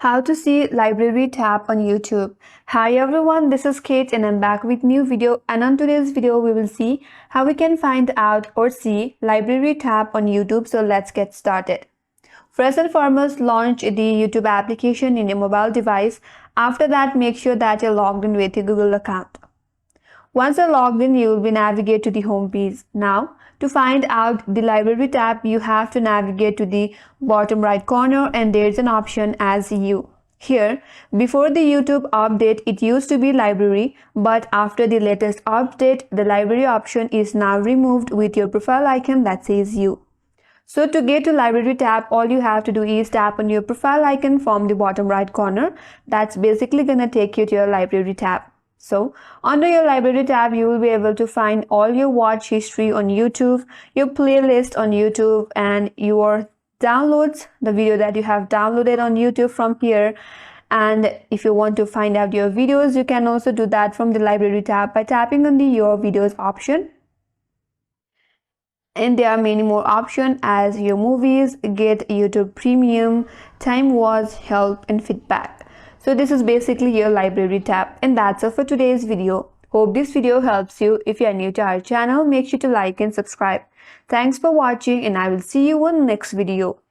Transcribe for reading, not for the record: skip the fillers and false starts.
How to see library tab on YouTube. Hi everyone, this is Kate and I'm back with new video, and on today's video we will see how we can find out or see library tab on YouTube. So let's get started. First and foremost, launch the YouTube application in your mobile device. After that, make sure that you're logged in with your Google account. Once you're logged in, you will navigate to the home page. Now, to find out the library tab, you have to navigate to the bottom right corner and there's an option as you. Here, before the YouTube update, it used to be library, but after the latest update, the library option is now removed with your profile icon that says you. So to get to library tab, all you have to do is tap on your profile icon from the bottom right corner. That's basically gonna take you to your library tab. So under your library tab, you will be able to find all your watch history on YouTube, your playlist on YouTube, and your downloads, the video that you have downloaded on YouTube from here. And if you want to find out your videos, you can also do that from the library tab by tapping on the your videos option. And there are many more options as your movies, get YouTube premium, time watch, help, and feedback. So this is basically your library tab, and that's all for today's video. Hope this video helps you. If you are new to our channel, make sure to like and subscribe. Thanks for watching, and I will see you on the next video.